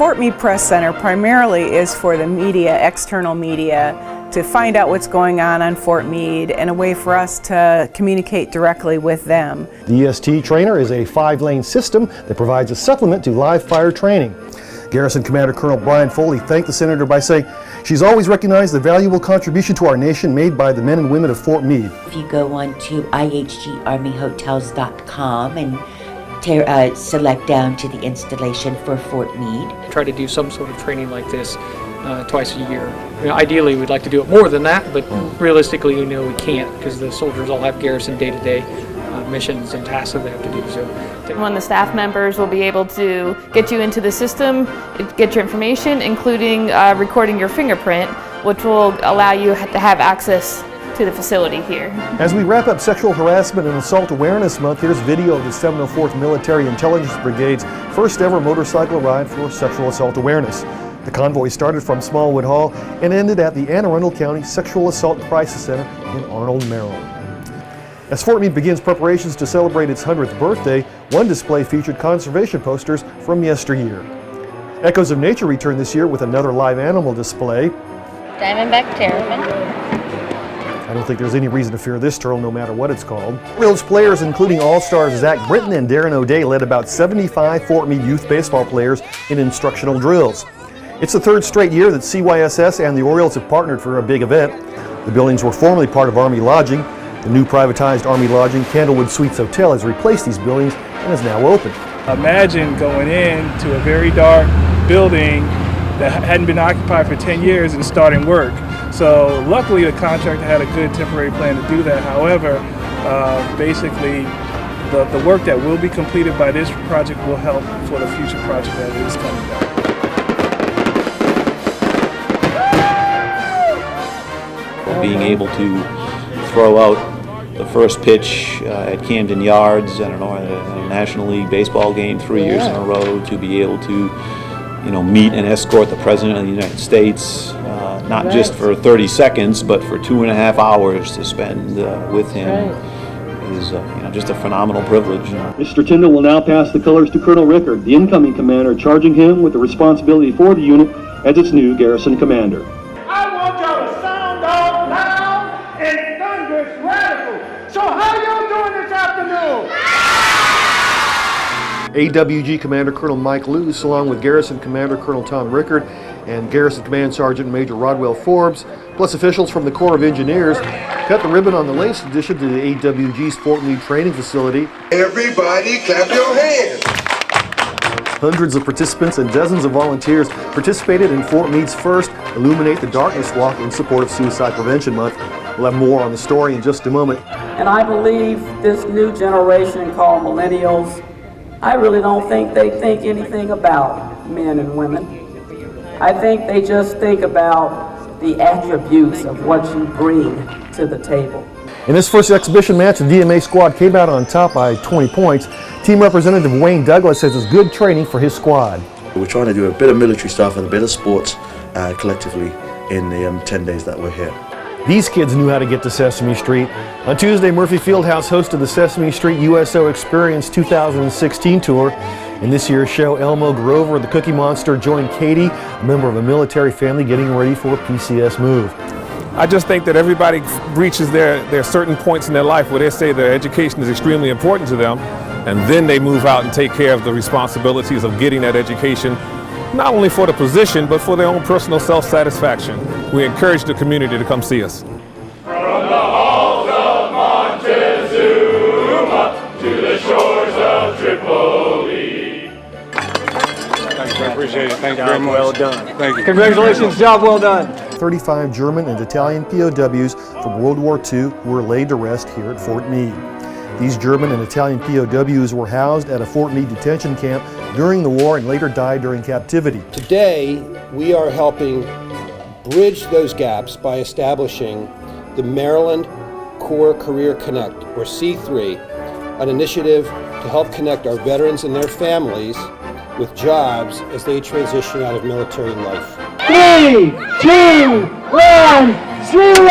Fort Meade Press Center primarily is for the media, external media, to find out what's going on Fort Meade and a way for us to communicate directly with them. The EST trainer is a 5-lane system that provides a supplement to live fire training. Garrison Commander Colonel Brian Foley thanked the Senator by saying, "She's always recognized the valuable contribution to our nation made by the men and women of Fort Meade." If you go on to ihgarmyhotels.com and select down to the installation for Fort Meade. Try to do some sort of training like this twice a year. You know, ideally, we'd like to do it more than that, but realistically, we can't because the soldiers all have garrison day-to-day missions and tasks that they have to do. So, one of the staff members will be able to get you into the system, get your information, including recording your fingerprint, which will allow you to have access to the facility here. As we wrap up Sexual Harassment and Assault Awareness Month, here's video of the 704th Military Intelligence Brigade's first ever motorcycle ride for sexual assault awareness. The convoy started from Smallwood Hall and ended at the Anne Arundel County Sexual Assault Crisis Center in Arnold, Maryland. As Fort Meade begins preparations to celebrate its 100th birthday, one display featured conservation posters from yesteryear. Echoes of Nature returned this year with another live animal display. Diamondback Terrapin. I don't think there's any reason to fear this turtle, no matter what it's called. Orioles players, including All-Stars Zach Britton and Darren O'Day, led about 75 Fort Meade youth baseball players in instructional drills. It's the third straight year that CYSS and the Orioles have partnered for a big event. The buildings were formerly part of Army Lodging. The new privatized Army Lodging Candlewood Suites Hotel has replaced these buildings and is now open. Imagine going into a very dark building that hadn't been occupied for 10 years and starting work. So luckily the contractor had a good temporary plan to do that. However, basically the work that will be completed by this project will help for the future project that is coming down. Being able to throw out the first pitch at Camden Yards at a National League baseball game 3 years in a row, to be able to meet and escort the President of the United States, not just for 30 seconds, but for 2.5 hours to spend with him is just a phenomenal privilege. Mr. Tyndall will now pass the colors to Colonel Rickard, the incoming commander, charging him with the responsibility for the unit as its new garrison commander. I want y'all to sound off loud and thunderous radical. So how y'all doing this afternoon? AWG Commander Colonel Mike Luce, along with Garrison Commander Colonel Tom Rickard and Garrison Command Sergeant Major Rodwell Forbes, plus officials from the Corps of Engineers, cut the ribbon on the latest addition to the AWG's Fort Meade training facility. Everybody clap your hands. Hundreds of participants and dozens of volunteers participated in Fort Meade's first Illuminate the Darkness Walk in support of Suicide Prevention Month. We'll have more on the story in just a moment. And I believe this new generation called millennials, I really don't think they think anything about men and women. I think they just think about the attributes of what you bring to the table. In this first exhibition match, the DMA squad came out on top by 20 points. Team Representative Wayne Douglas says it's good training for his squad. We're trying to do a bit of military stuff and a bit of sports collectively in the 10 days that we're here. These kids knew how to get to Sesame Street. On Tuesday, Murphy Fieldhouse hosted the Sesame Street USO Experience 2016 tour. In this year's show, Elmo Grover, the Cookie Monster, joined Katie, a member of a military family getting ready for a PCS move. I just think that everybody reaches their certain points in their life where they say their education is extremely important to them, and then they move out and take care of the responsibilities of getting that education, not only for the position, but for their own personal self-satisfaction. We encourage the community to come see us. From the halls of Montezuma to the shores of Tripoli. Thank you, I appreciate it. Thank you very much. Well done. Thank you. Congratulations, job well done. 35 German and Italian POWs from World War II were laid to rest here at Fort Meade. These German and Italian POWs were housed at a Fort Meade detention camp during the war and later died during captivity. Today, we are helping bridge those gaps by establishing the Maryland Corps Career Connect, or C3, an initiative to help connect our veterans and their families with jobs as they transition out of military life. 3, 2, 1, 0!